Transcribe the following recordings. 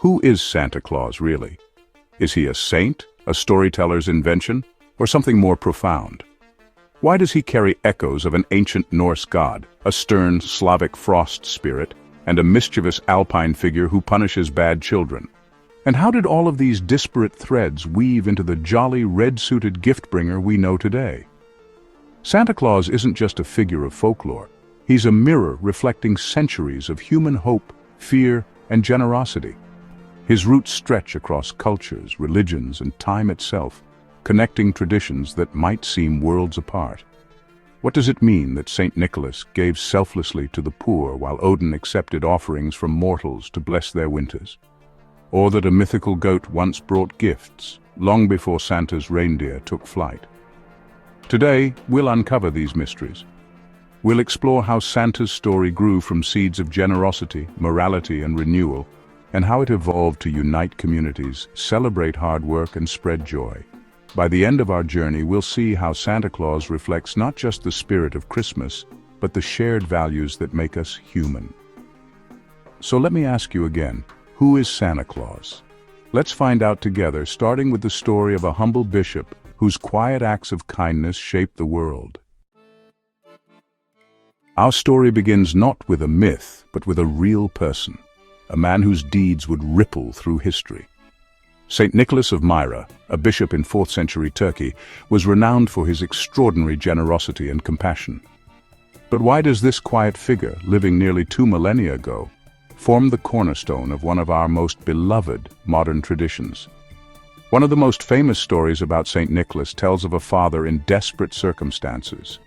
Who is Santa Claus, really? Is he a saint, a storyteller's invention, or something more profound? Why does he carry echoes of an ancient Norse god, a stern Slavic frost spirit, and a mischievous alpine figure who punishes bad children? And how did all of these disparate threads weave into the jolly red-suited gift-bringer we know today? Santa Claus isn't just a figure of folklore. He's a mirror reflecting centuries of human hope, fear, and generosity. His roots stretch across cultures, religions, and time itself, connecting traditions that might seem worlds apart. What does it mean that Saint Nicholas gave selflessly to the poor while Odin accepted offerings from mortals to bless their winters? Or that a mythical goat once brought gifts, long before Santa's reindeer took flight? Today, we'll uncover these mysteries. We'll explore how Santa's story grew from seeds of generosity, morality, and renewal, and how it evolved to unite communities, celebrate hard work, and spread joy. By the end of our journey, we'll see how Santa Claus reflects not just the spirit of Christmas, but the shared values that make us human. So let me ask you again, who is Santa Claus? Let's find out together, starting with the story of a humble bishop whose quiet acts of kindness shaped the world. Our story begins not with a myth, but with a real person, a man whose deeds would ripple through history. Saint Nicholas of Myra, a bishop in 4th century Turkey, was renowned for his extraordinary generosity and compassion. But why does this quiet figure, living nearly 2 millennia ago, form the cornerstone of one of our most beloved modern traditions? One of the most famous stories about Saint Nicholas tells of a father in desperate circumstances.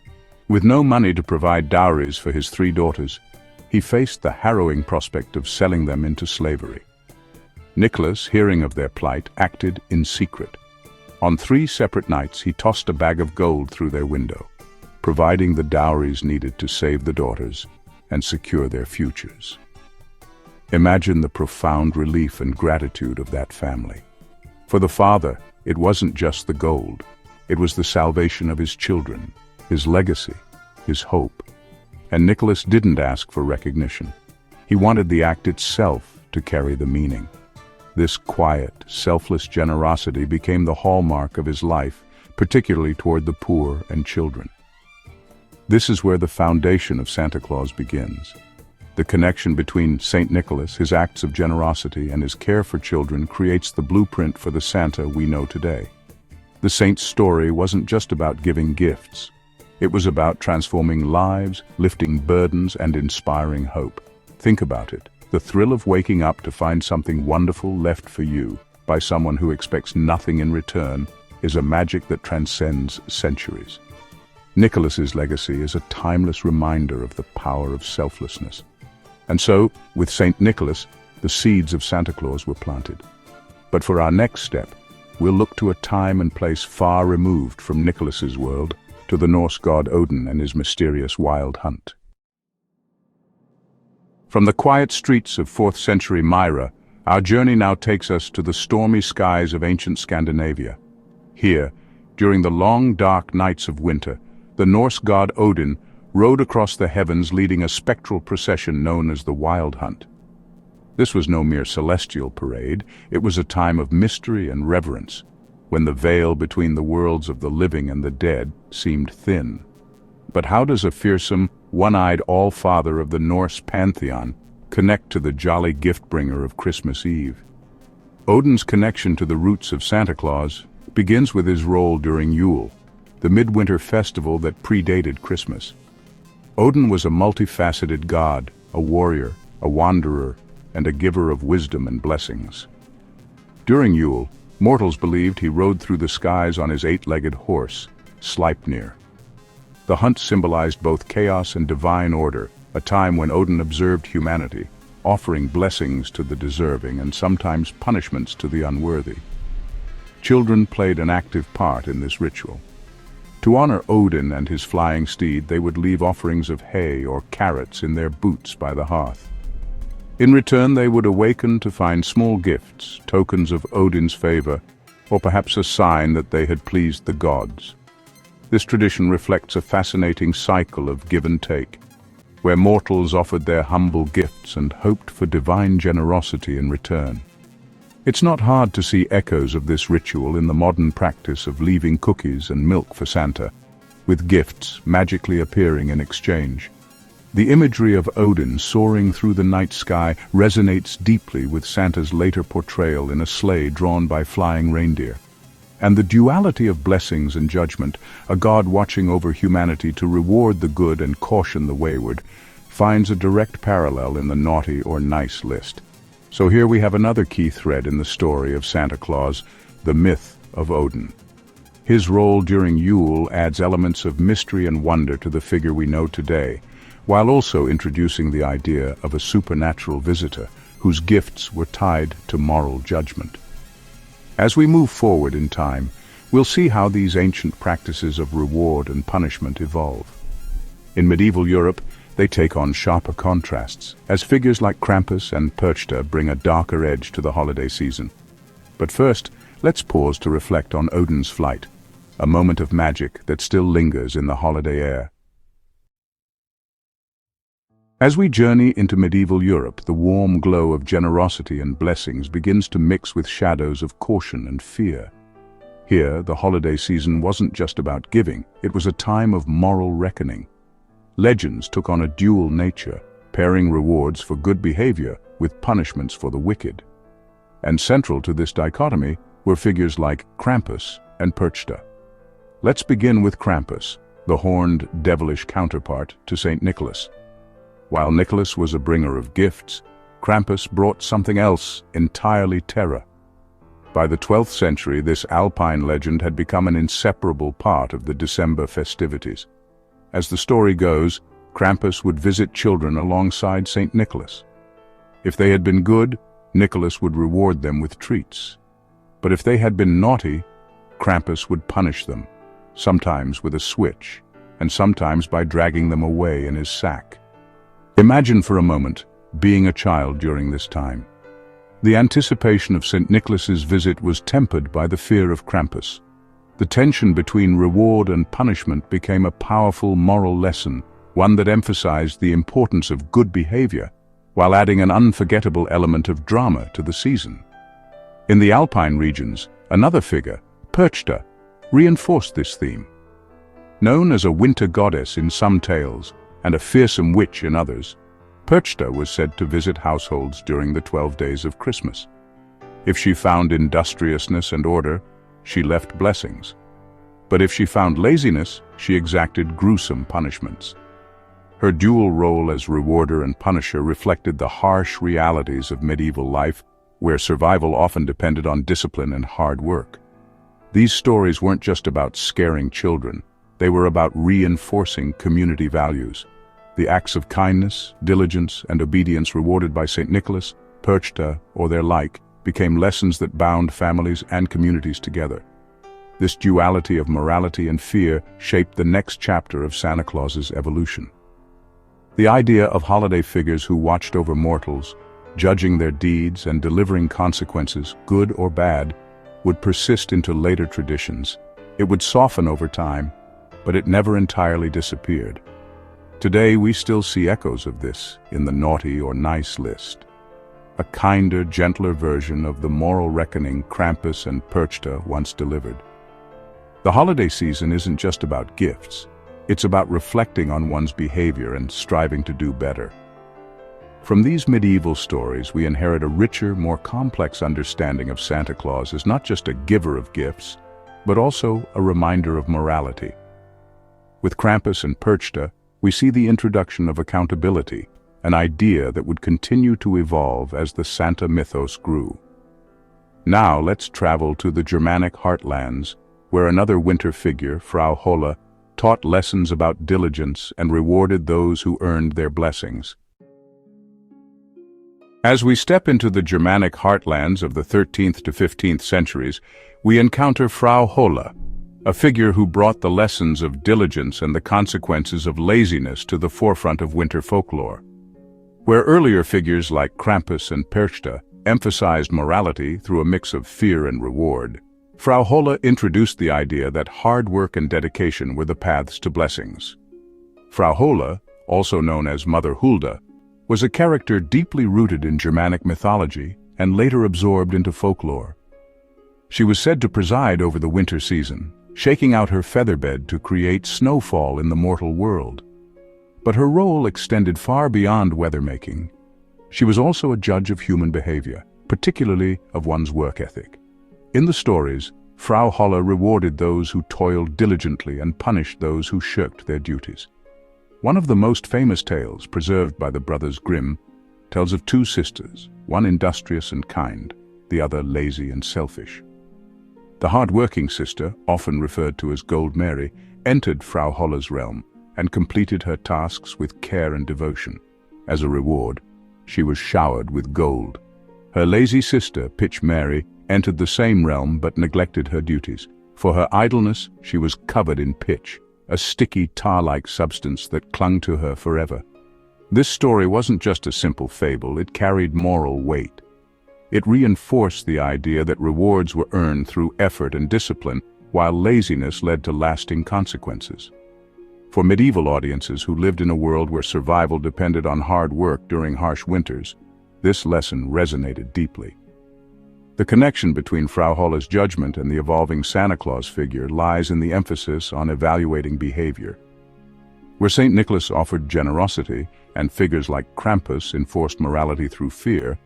With no money to provide dowries for his 3 daughters, he faced the harrowing prospect of selling them into slavery. Nicholas, hearing of their plight, acted in secret. On 3 separate nights, he tossed a bag of gold through their window, providing the dowries needed to save the daughters and secure their futures. Imagine the profound relief and gratitude of that family. For the father, it wasn't just the gold. It was the salvation of his children, his legacy, his hope. And Nicholas didn't ask for recognition. He wanted the act itself to carry the meaning. This quiet, selfless generosity became the hallmark of his life, particularly toward the poor and children. This is where the foundation of Santa Claus begins. The connection between Saint Nicholas, his acts of generosity, and his care for children creates the blueprint for the Santa we know today. The saint's story wasn't just about giving gifts. It was about transforming lives, lifting burdens, and inspiring hope. Think about it. The thrill of waking up to find something wonderful left for you by someone who expects nothing in return is a magic that transcends centuries. Nicholas's legacy is a timeless reminder of the power of selflessness. And so, with Saint Nicholas, the seeds of Santa Claus were planted. But for our next step, we'll look to a time and place far removed from Nicholas's world, to the Norse god Odin and his mysterious wild hunt. From the quiet streets of 4th century Myra, our journey now takes us to the stormy skies of ancient Scandinavia. Here, during the long, dark nights of winter, the Norse god Odin rode across the heavens leading a spectral procession known as the Wild Hunt. This was no mere celestial parade, it was a time of mystery and reverence, when the veil between the worlds of the living and the dead seemed thin. But how does a fearsome, one-eyed all-father of the Norse pantheon connect to the jolly gift-bringer of Christmas Eve? Odin's connection to the roots of Santa Claus begins with his role during Yule, the midwinter festival that predated Christmas. Odin was a multifaceted god, a warrior, a wanderer, and a giver of wisdom and blessings. During Yule, mortals believed he rode through the skies on his 8-legged horse, Sleipnir. The hunt symbolized both chaos and divine order, a time when Odin observed humanity, offering blessings to the deserving and sometimes punishments to the unworthy. Children played an active part in this ritual. To honor Odin and his flying steed, they would leave offerings of hay or carrots in their boots by the hearth. In return, they would awaken to find small gifts, tokens of Odin's favor, or perhaps a sign that they had pleased the gods. This tradition reflects a fascinating cycle of give and take, where mortals offered their humble gifts and hoped for divine generosity in return. It's not hard to see echoes of this ritual in the modern practice of leaving cookies and milk for Santa, with gifts magically appearing in exchange. The imagery of Odin soaring through the night sky resonates deeply with Santa's later portrayal in a sleigh drawn by flying reindeer. And the duality of blessings and judgment, a God watching over humanity to reward the good and caution the wayward, finds a direct parallel in the naughty or nice list. So here we have another key thread in the story of Santa Claus, the myth of Odin. His role during Yule adds elements of mystery and wonder to the figure we know today, while also introducing the idea of a supernatural visitor whose gifts were tied to moral judgment. As we move forward in time, we'll see how these ancient practices of reward and punishment evolve. In medieval Europe, they take on sharper contrasts, as figures like Krampus and Pera bring a darker edge to the holiday season. But first, let's pause to reflect on Odin's flight, a moment of magic that still lingers in the holiday air. As we journey into medieval Europe, the warm glow of generosity and blessings begins to mix with shadows of caution and fear. Here, the holiday season wasn't just about giving, it was a time of moral reckoning. Legends took on a dual nature, pairing rewards for good behavior with punishments for the wicked. And central to this dichotomy were figures like Krampus and Pera. Let's begin with Krampus, the horned, devilish counterpart to Saint Nicholas. While Nicholas was a bringer of gifts, Krampus brought something else, entirely terror. By the 12th century, this Alpine legend had become an inseparable part of the December festivities. As the story goes, Krampus would visit children alongside St. Nicholas. If they had been good, Nicholas would reward them with treats. But if they had been naughty, Krampus would punish them, sometimes with a switch, and sometimes by dragging them away in his sack. Imagine for a moment being a child during this time. The anticipation of St. Nicholas's visit was tempered by the fear of Krampus. The tension between reward and punishment became a powerful moral lesson, one that emphasized the importance of good behavior, while adding an unforgettable element of drama to the season. In the Alpine regions, another figure, Pera, reinforced this theme. Known as a winter goddess in some tales, and a fearsome witch in others, Pera was said to visit households during the 12 days of Christmas. If she found industriousness and order, she left blessings. But if she found laziness, she exacted gruesome punishments. Her dual role as rewarder and punisher reflected the harsh realities of medieval life, where survival often depended on discipline and hard work. These stories weren't just about scaring children, they were about reinforcing community values. The acts of kindness, diligence, and obedience rewarded by St. Nicholas, Pera, or their like, became lessons that bound families and communities together. This duality of morality and fear shaped the next chapter of Santa Claus's evolution. The idea of holiday figures who watched over mortals, judging their deeds and delivering consequences, good or bad, would persist into later traditions. It would soften over time, but it never entirely disappeared. Today we still see echoes of this in the naughty or nice list. A kinder, gentler version of the moral reckoning Krampus and Pera once delivered. The holiday season isn't just about gifts. It's about reflecting on one's behavior and striving to do better. From these medieval stories, we inherit a richer, more complex understanding of Santa Claus as not just a giver of gifts, but also a reminder of morality. With Krampus and Pera, we see the introduction of accountability, an idea that would continue to evolve as the Santa mythos grew. Now let's travel to the Germanic heartlands, where another winter figure, Frahola, taught lessons about diligence and rewarded those who earned their blessings. As we step into the Germanic heartlands of the 13th to 15th centuries, we encounter Frahola, a figure who brought the lessons of diligence and the consequences of laziness to the forefront of winter folklore. Where earlier figures like Krampus and Pera emphasized morality through a mix of fear and reward, Frahola introduced the idea that hard work and dedication were the paths to blessings. Frahola, also known as Mother Hulda, was a character deeply rooted in Germanic mythology, and later absorbed into folklore. She was said to preside over the winter season, shaking out her featherbed to create snowfall in the mortal world. But her role extended far beyond weather-making. She was also a judge of human behavior, particularly of one's work ethic. In the stories, Frahola rewarded those who toiled diligently and punished those who shirked their duties. One of the most famous tales, preserved by the brothers Grimm, tells of two sisters, one industrious and kind, the other lazy and selfish. The hard-working sister, often referred to as Gold Mary, entered Frahola's realm and completed her tasks with care and devotion. As a reward, she was showered with gold. Her lazy sister, Pitch Mary, entered the same realm but neglected her duties. For her idleness, she was covered in pitch, a sticky tar-like substance that clung to her forever. This story wasn't just a simple fable, it carried moral weight. It reinforced the idea that rewards were earned through effort and discipline, while laziness led to lasting consequences. For medieval audiences who lived in a world where survival depended on hard work during harsh winters, this lesson resonated deeply. The connection between Frahola's judgment and the evolving Santa Claus figure lies in the emphasis on evaluating behavior. Where St. Nicholas offered generosity and figures like Krampus enforced morality through fear,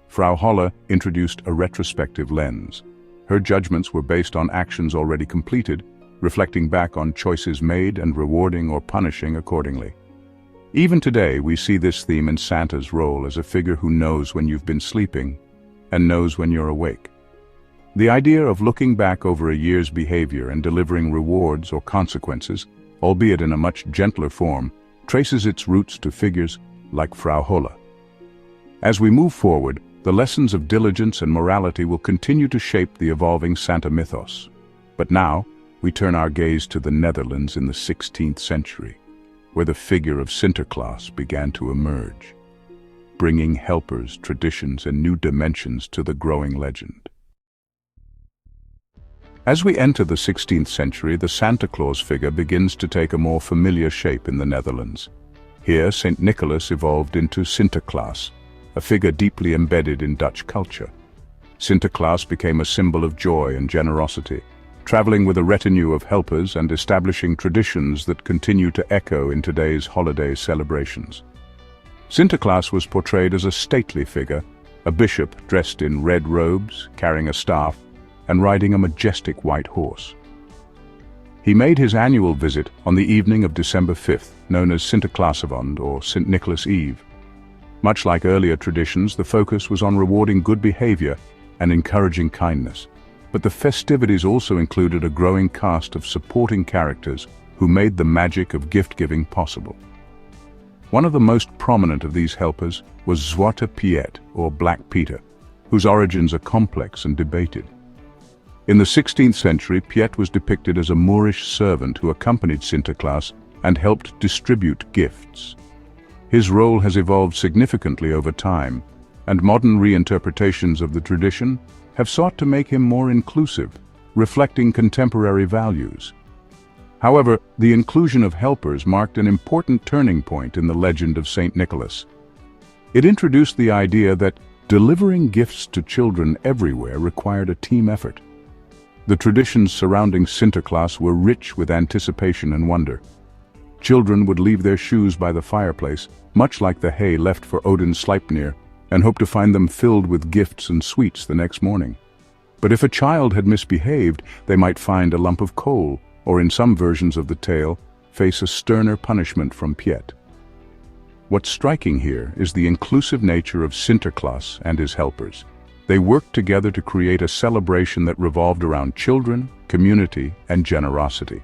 Frahola introduced a retrospective lens. Her judgments were based on actions already completed, reflecting back on choices made and rewarding or punishing accordingly. Even today, we see this theme in Santa's role as a figure who knows when you've been sleeping and knows when you're awake. The idea of looking back over a year's behavior and delivering rewards or consequences, albeit in a much gentler form, traces its roots to figures like Frahola. As we move forward, the lessons of diligence and morality will continue to shape the evolving Santa mythos. But now, we turn our gaze to the Netherlands in the 16th century, where the figure of Sinterklaas began to emerge, bringing helpers, traditions, and new dimensions to the growing legend. As we enter the 16th century, the Santa Claus figure begins to take a more familiar shape in the Netherlands. Here, St. Nicholas evolved into Sinterklaas, a figure deeply embedded in Dutch culture. Sinterklaas became a symbol of joy and generosity, traveling with a retinue of helpers and establishing traditions that continue to echo in today's holiday celebrations. Sinterklaas was portrayed as a stately figure, a bishop dressed in red robes, carrying a staff, and riding a majestic white horse. He made his annual visit on the evening of December 5th, known as Sinterklaasavond or St. Nicholas Eve. Much like earlier traditions, the focus was on rewarding good behavior and encouraging kindness. But the festivities also included a growing cast of supporting characters who made the magic of gift-giving possible. One of the most prominent of these helpers was Zwarte Piet, or Black Peter, whose origins are complex and debated. In the 16th century, Piet was depicted as a Moorish servant who accompanied Sinterklaas and helped distribute gifts. His role has evolved significantly over time, and modern reinterpretations of the tradition have sought to make him more inclusive, reflecting contemporary values. However, the inclusion of helpers marked an important turning point in the legend of St. Nicholas. It introduced the idea that delivering gifts to children everywhere required a team effort. The traditions surrounding Sinterklaas were rich with anticipation and wonder. Children would leave their shoes by the fireplace, much like the hay left for Odin's Sleipnir, and hope to find them filled with gifts and sweets the next morning. But if a child had misbehaved, they might find a lump of coal, or in some versions of the tale, face a sterner punishment from Piet. What's striking here is the inclusive nature of Sinterklaas and his helpers. They worked together to create a celebration that revolved around children, community, and generosity.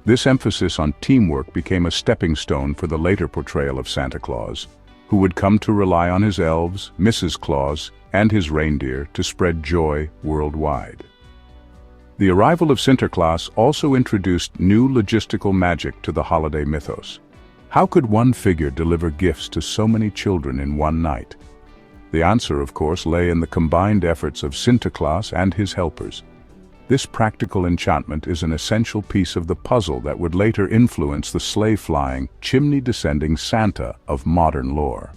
This emphasis on teamwork became a stepping stone for the later portrayal of Santa Claus, who would come to rely on his elves, Mrs. Claus, and his reindeer to spread joy worldwide. The arrival of Sinterklaas also introduced new logistical magic to the holiday mythos. How could one figure deliver gifts to so many children in one night? The answer, of course, lay in the combined efforts of Sinterklaas and his helpers. This practical enchantment is an essential piece of the puzzle that would later influence the sleigh-flying, chimney-descending Santa of modern lore.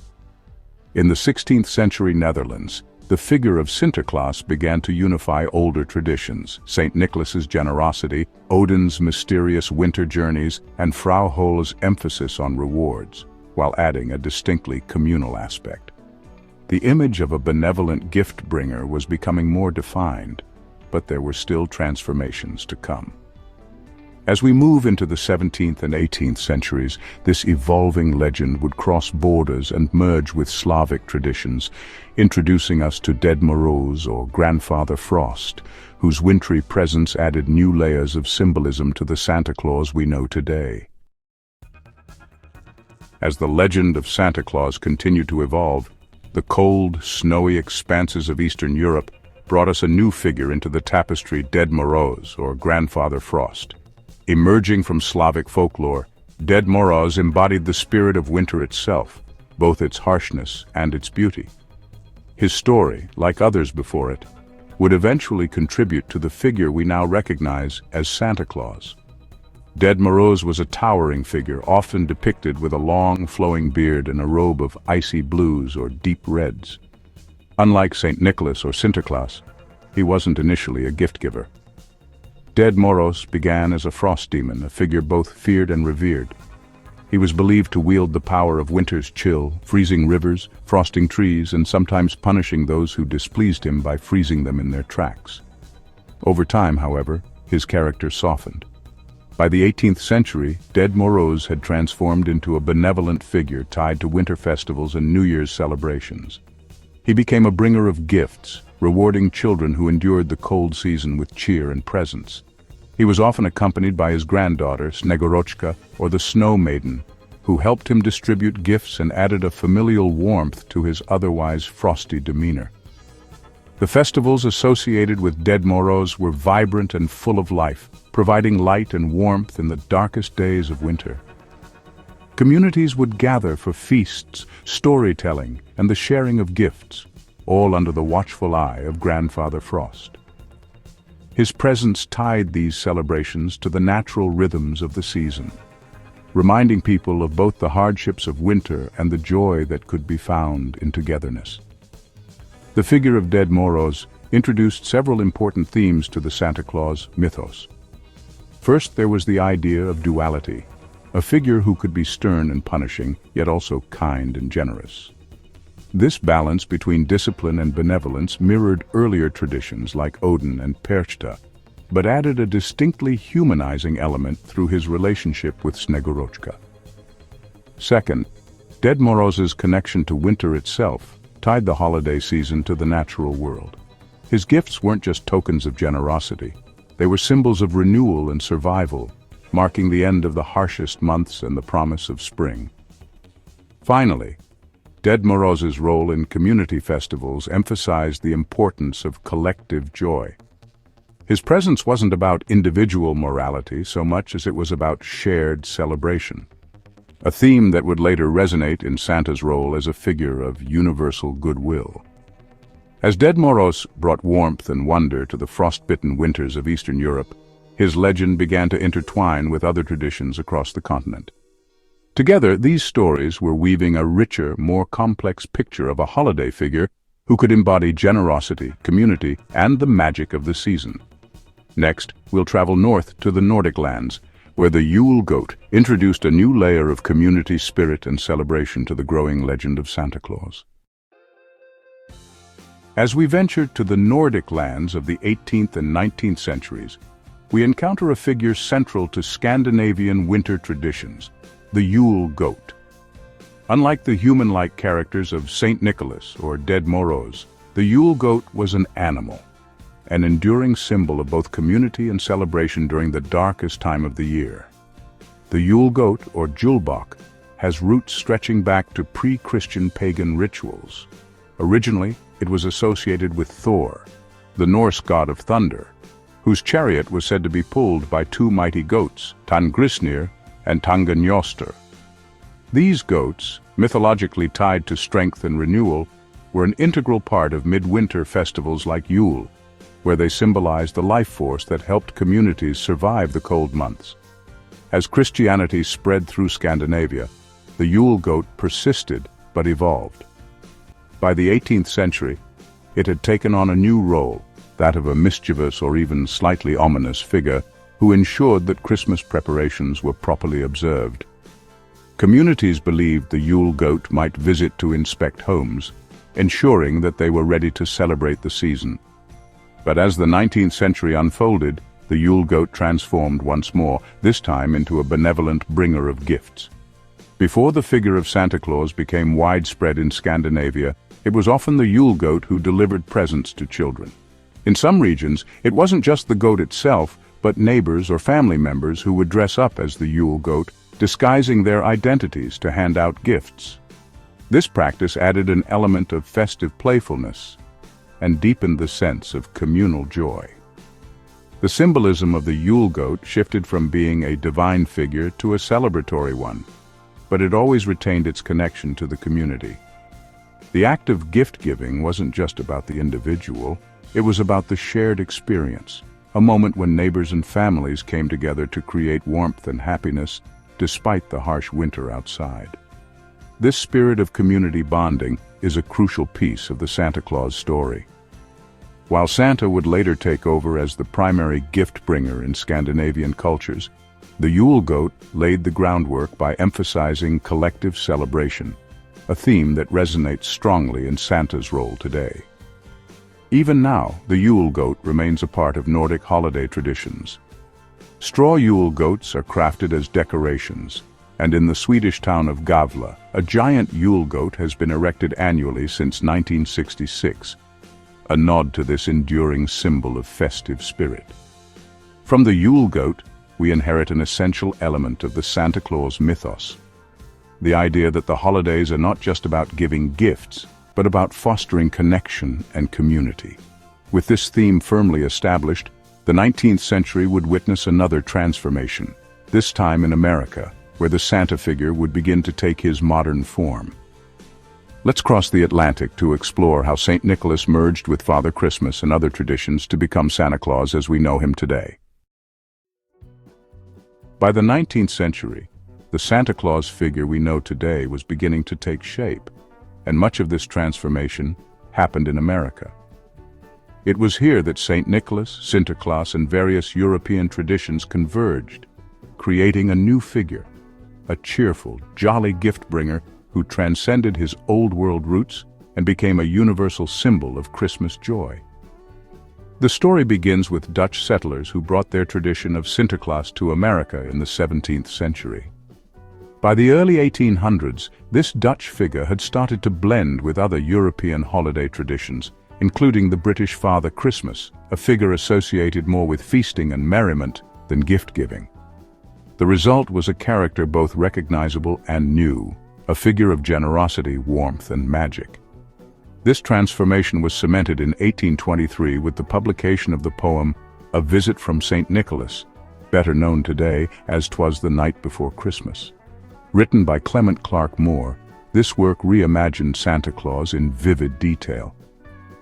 In the 16th century Netherlands, the figure of Sinterklaas began to unify older traditions: St. Nicholas's generosity, Odin's mysterious winter journeys, and Frahola's emphasis on rewards, while adding a distinctly communal aspect. The image of a benevolent gift-bringer was becoming more defined, but there were still transformations to come. As we move into the 17th and 18th centuries, this evolving legend would cross borders and merge with Slavic traditions, introducing us to Dead Morose or Grandfather Frost, whose wintry presence added new layers of symbolism to the Santa Claus we know today. As the legend of Santa Claus continued to evolve, the cold, snowy expanses of Eastern Europe brought us a new figure into the tapestry: Dead Morose or Grandfather Frost. Emerging from Slavic folklore, Dead Morose embodied the spirit of winter itself, both its harshness and its beauty. His story, like others before it, would eventually contribute to the figure we now recognize as Santa Claus. Dead Morose was a towering figure, often depicted with a long, flowing beard and a robe of icy blues or deep reds. Unlike St. Nicholas or Sinterklaas, he wasn't initially a gift-giver. Dead Morose began as a frost demon, a figure both feared and revered. He was believed to wield the power of winter's chill, freezing rivers, frosting trees, and sometimes punishing those who displeased him by freezing them in their tracks. Over time, however, his character softened. By the 18th century, Dead Morose had transformed into a benevolent figure tied to winter festivals and New Year's celebrations. He became a bringer of gifts, rewarding children who endured the cold season with cheer and presents. He was often accompanied by his granddaughter, Snegorochka, or the Snow Maiden, who helped him distribute gifts and added a familial warmth to his otherwise frosty demeanor. The festivals associated with Dead Morose were vibrant and full of life, providing light and warmth in the darkest days of winter. Communities would gather for feasts, storytelling, and the sharing of gifts, all under the watchful eye of Grandfather Frost. His presence tied these celebrations to the natural rhythms of the season, reminding people of both the hardships of winter and the joy that could be found in togetherness. The figure of Dead Morose introduced several important themes to the Santa Claus mythos. First, there was the idea of duality, a figure who could be stern and punishing, yet also kind and generous. This balance between discipline and benevolence mirrored earlier traditions like Odin and Perchta, but added a distinctly humanizing element through his relationship with Snegorochka. Second, Dead Morose's connection to winter itself tied the holiday season to the natural world. His gifts weren't just tokens of generosity, they were symbols of renewal and survival, marking the end of the harshest months and the promise of spring. Finally, Dead Morose's role in community festivals emphasized the importance of collective joy. His presence wasn't about individual morality so much as it was about shared celebration, a theme that would later resonate in Santa's role as a figure of universal goodwill. As Dead Morose brought warmth and wonder to the frost-bitten winters of Eastern Europe, his legend began to intertwine with other traditions across the continent. Together, these stories were weaving a richer, more complex picture of a holiday figure who could embody generosity, community, and the magic of the season. Next, we'll travel north to the Nordic lands, where the Ule Goat introduced a new layer of community spirit and celebration to the growing legend of Santa Claus. As we venture to the Nordic lands of the 18th and 19th centuries, we encounter a figure central to Scandinavian winter traditions, the Ule Goat. Unlike the human-like characters of St. Nicholas or Dead Morose, the Ule Goat was an animal, an enduring symbol of both community and celebration during the darkest time of the year. The Ule Goat, or Julbok, has roots stretching back to pre-Christian pagan rituals. Originally, it was associated with Thor, the Norse god of thunder, whose chariot was said to be pulled by two mighty goats, Tangrisnir and Tanganjostur. These goats, mythologically tied to strength and renewal, were an integral part of midwinter festivals like Yule, where they symbolized the life force that helped communities survive the cold months. As Christianity spread through Scandinavia, the Yule Goat persisted but evolved. By the 18th century, it had taken on a new role, that of a mischievous or even slightly ominous figure who ensured that Christmas preparations were properly observed. Communities believed the Ule Goat might visit to inspect homes, ensuring that they were ready to celebrate the season. But as the 19th century unfolded, the Ule Goat transformed once more, this time into a benevolent bringer of gifts. Before the figure of Santa Claus became widespread in Scandinavia, it was often the Ule Goat who delivered presents to children. In some regions, it wasn't just the goat itself, but neighbors or family members who would dress up as the Ule Goat, disguising their identities to hand out gifts. This practice added an element of festive playfulness and deepened the sense of communal joy. The symbolism of the Ule Goat shifted from being a divine figure to a celebratory one, but it always retained its connection to the community. The act of gift-giving wasn't just about the individual, it was about the shared experience, a moment when neighbors and families came together to create warmth and happiness despite the harsh winter outside. This spirit of community bonding is a crucial piece of the Santa Claus story. While Santa would later take over as the primary gift bringer in Scandinavian cultures, the Ule Goat laid the groundwork by emphasizing collective celebration, a theme that resonates strongly in Santa's role today. Even now, the Ule Goat remains a part of Nordic holiday traditions. Straw Ule Goats are crafted as decorations, and in the Swedish town of Gavle, a giant Ule Goat has been erected annually since 1966, a nod to this enduring symbol of festive spirit. From the Ule Goat, we inherit an essential element of the Santa Claus mythos, the idea that the holidays are not just about giving gifts, but about fostering connection and community. With this theme firmly established, the 19th century would witness another transformation, this time in America, where the Santa figure would begin to take his modern form. Let's cross the Atlantic to explore how St. Nicholas merged with Father Christmas and other traditions to become Santa Claus as we know him today. By the 19th century, the Santa Claus figure we know today was beginning to take shape, and much of this transformation happened in America. It was here that St. Nicholas, Sinterklaas, and various European traditions converged, creating a new figure, a cheerful, jolly gift-bringer who transcended his old-world roots and became a universal symbol of Christmas joy. The story begins with Dutch settlers who brought their tradition of Sinterklaas to America in the 17th century. By the early 1800s, this Dutch figure had started to blend with other European holiday traditions, including the British Father Christmas, a figure associated more with feasting and merriment than gift-giving. The result was a character both recognizable and new, a figure of generosity, warmth, and magic. This transformation was cemented in 1823 with the publication of the poem A Visit from St. Nicholas, better known today as 'Twas the Night Before Christmas. Written by Clement Clarke Moore, this work reimagined Santa Claus in vivid detail.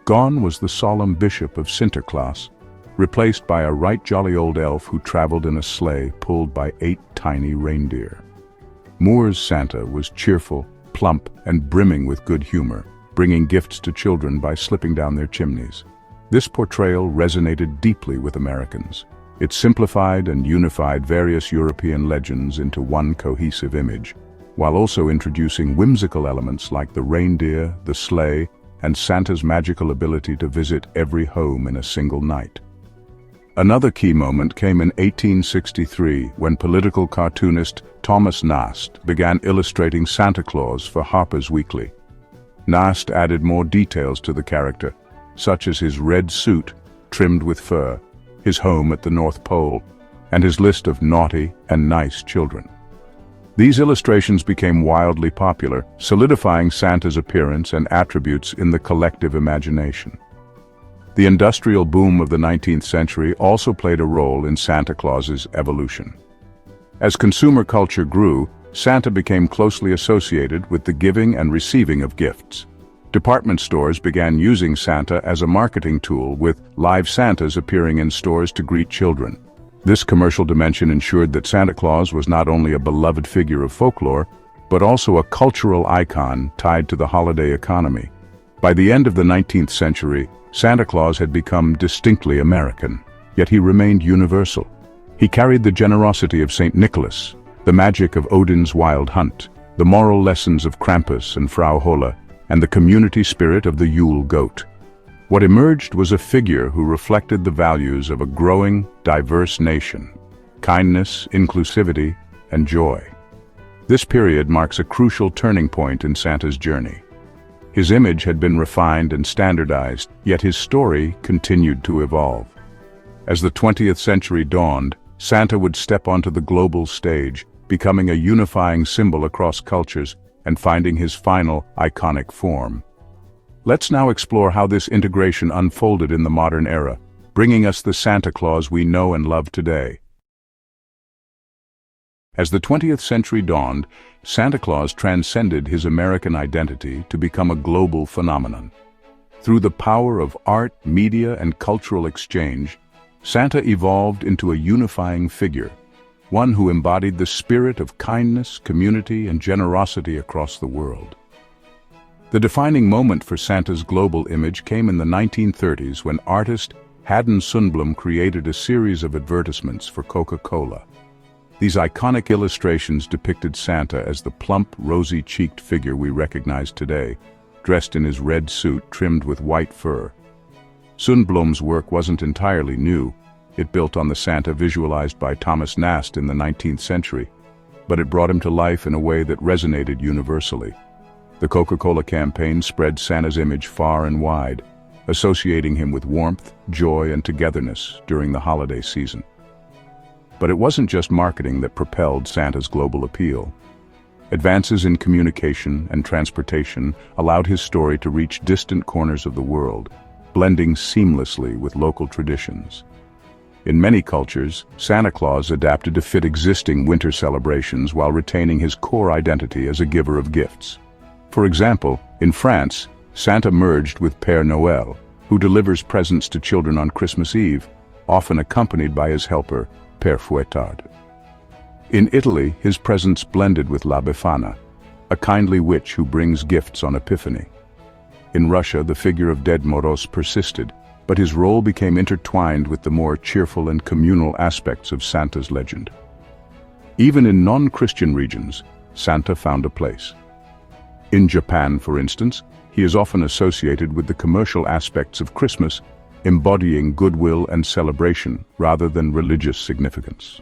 Gone was the solemn bishop of Sinterklaas, replaced by a right jolly old elf who traveled in a sleigh pulled by 8 tiny reindeer. Moore's Santa was cheerful, plump, and brimming with good humor, bringing gifts to children by slipping down their chimneys. This portrayal resonated deeply with Americans. It simplified and unified various European legends into one cohesive image, while also introducing whimsical elements like the reindeer, the sleigh, and Santa's magical ability to visit every home in a single night. Another key moment came in 1863 when political cartoonist Thomas Nast began illustrating Santa Claus for Harper's Weekly. Nast added more details to the character, such as his red suit trimmed with fur, his home at the North Pole, and his list of naughty and nice children. These illustrations became wildly popular, solidifying Santa's appearance and attributes in the collective imagination. The industrial boom of the 19th century also played a role in Santa Claus's evolution. As consumer culture grew, Santa became closely associated with the giving and receiving of gifts. Department stores began using Santa as a marketing tool, with live Santas appearing in stores to greet children. This commercial dimension ensured that Santa Claus was not only a beloved figure of folklore, but also a cultural icon tied to the holiday economy. By the end of the 19th century, Santa Claus had become distinctly American, yet he remained universal. He carried the generosity of St. Nicholas, the magic of Odin's wild hunt, the moral lessons of Krampus and Frahola, and the community spirit of the Ule Goat. What emerged was a figure who reflected the values of a growing, diverse nation: kindness, inclusivity, and joy. This period marks a crucial turning point in Santa's journey. His image had been refined and standardized, yet his story continued to evolve. As the 20th century dawned, Santa would step onto the global stage, becoming a unifying symbol across cultures and finding his final, iconic form. Let's now explore how this integration unfolded in the modern era, bringing us the Santa Claus we know and love today. As the 20th century dawned, Santa Claus transcended his American identity to become a global phenomenon. Through the power of art, media, and cultural exchange, Santa evolved into a unifying figure, one who embodied the spirit of kindness, community, and generosity across the world. The defining moment for Santa's global image came in the 1930s when artist Haddon Sundblom created a series of advertisements for Coca-Cola. These iconic illustrations depicted Santa as the plump, rosy-cheeked figure we recognize today, dressed in his red suit trimmed with white fur. Sundblom's work wasn't entirely new. It built on the Santa visualized by Thomas Nast in the 19th century, but it brought him to life in a way that resonated universally. The Coca-Cola campaign spread Santa's image far and wide, associating him with warmth, joy, and togetherness during the holiday season. But it wasn't just marketing that propelled Santa's global appeal. Advances in communication and transportation allowed his story to reach distant corners of the world, blending seamlessly with local traditions. In many cultures, Santa Claus adapted to fit existing winter celebrations while retaining his core identity as a giver of gifts. For example, in France, Santa merged with Père Noël, who delivers presents to children on Christmas Eve, often accompanied by his helper, Père Fouettard. In Italy, his presence blended with La Befana, a kindly witch who brings gifts on Epiphany. In Russia, the figure of dead Morose persisted, but his role became intertwined with the more cheerful and communal aspects of Santa's legend. Even in non-Christian regions, Santa found a place. In Japan, for instance, he is often associated with the commercial aspects of Christmas, embodying goodwill and celebration rather than religious significance.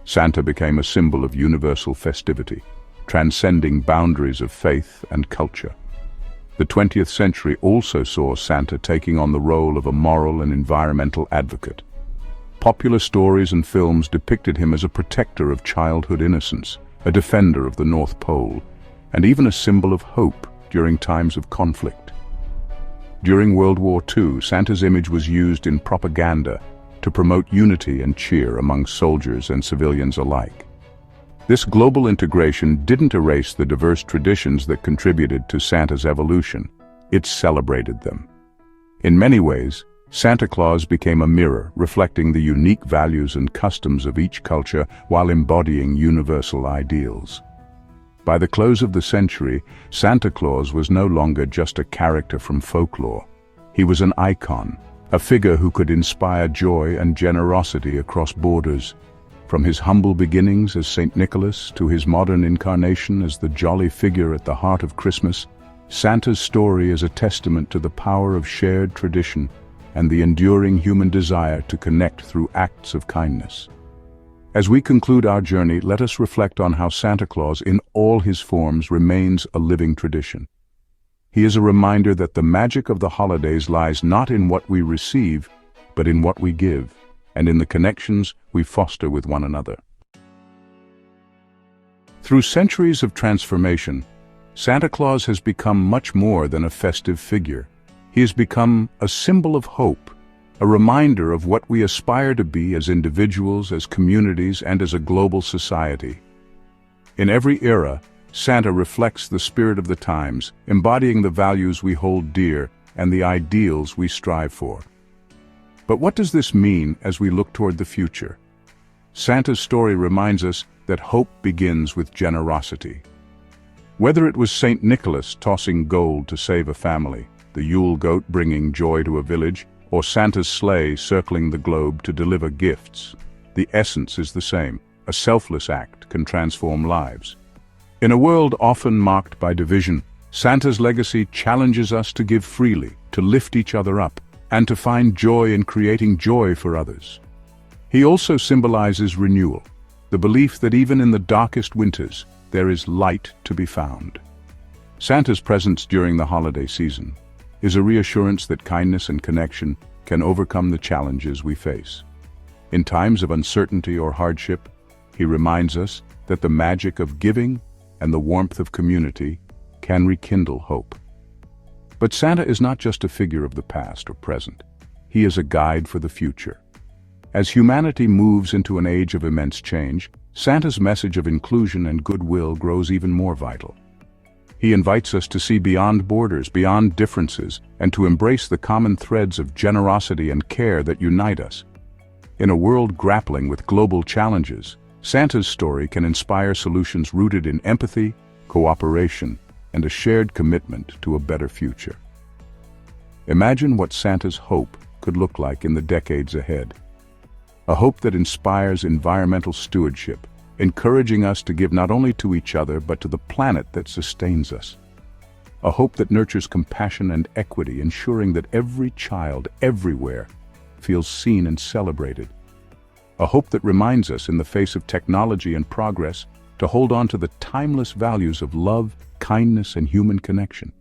Santa became a symbol of universal festivity, transcending boundaries of faith and culture. The 20th century also saw Santa taking on the role of a moral and environmental advocate. Popular stories and films depicted him as a protector of childhood innocence, a defender of the North Pole, and even a symbol of hope during times of conflict. During World War II, Santa's image was used in propaganda to promote unity and cheer among soldiers and civilians alike. This global integration didn't erase the diverse traditions that contributed to Santa's evolution. It celebrated them. In many ways, Santa Claus became a mirror reflecting the unique values and customs of each culture while embodying universal ideals. By the close of the century, Santa Claus was no longer just a character from folklore. He was an icon, a figure who could inspire joy and generosity across borders. From his humble beginnings as St. Nicholas to his modern incarnation as the jolly figure at the heart of Christmas, Santa's story is a testament to the power of shared tradition and the enduring human desire to connect through acts of kindness. As we conclude our journey, let us reflect on how Santa Claus, in all his forms, remains a living tradition. He is a reminder that the magic of the holidays lies not in what we receive, but in what we give, and in the connections we foster with one another. Through centuries of transformation, Santa Claus has become much more than a festive figure. He has become a symbol of hope, a reminder of what we aspire to be as individuals, as communities, and as a global society. In every era, Santa reflects the spirit of the times, embodying the values we hold dear and the ideals we strive for. But what does this mean as we look toward the future? Santa's story reminds us that hope begins with generosity. Whether it was St. Nicholas tossing gold to save a family, the Ule Goat bringing joy to a village, or Santa's sleigh circling the globe to deliver gifts. The essence is the same. A selfless act can transform lives. In a world often marked by division, Santa's legacy challenges us to give freely, to lift each other up, and to find joy in creating joy for others. He also symbolizes renewal, the belief that even in the darkest winters, there is light to be found. Santa's presence during the holiday season is a reassurance that kindness and connection can overcome the challenges we face. In times of uncertainty or hardship, he reminds us that the magic of giving and the warmth of community can rekindle hope. But Santa is not just a figure of the past or present. He is a guide for the future. As humanity moves into an age of immense change, Santa's message of inclusion and goodwill grows even more vital. He invites us to see beyond borders, beyond differences, and to embrace the common threads of generosity and care that unite us. In a world grappling with global challenges, Santa's story can inspire solutions rooted in empathy, cooperation, and a shared commitment to a better future. Imagine what Santa's hope could look like in the decades ahead. A hope that inspires environmental stewardship, encouraging us to give not only to each other but to the planet that sustains us. A hope that nurtures compassion and equity, ensuring that every child, everywhere, feels seen and celebrated. A hope that reminds us, in the face of technology and progress, to hold on to the timeless values of love, kindness, and human connection.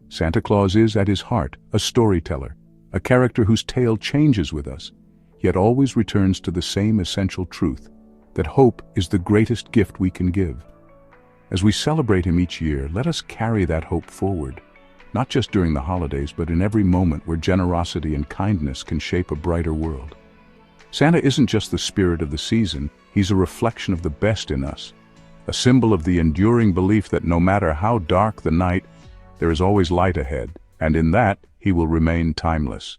Santa Claus is, at his heart, a storyteller, a character whose tale changes with us, yet always returns to the same essential truth, that hope is the greatest gift we can give. As we celebrate him each year, let us carry that hope forward, not just during the holidays, but in every moment where generosity and kindness can shape a brighter world. Santa isn't just the spirit of the season, he's a reflection of the best in us, a symbol of the enduring belief that no matter how dark the night, there is always light ahead, and in that, he will remain timeless.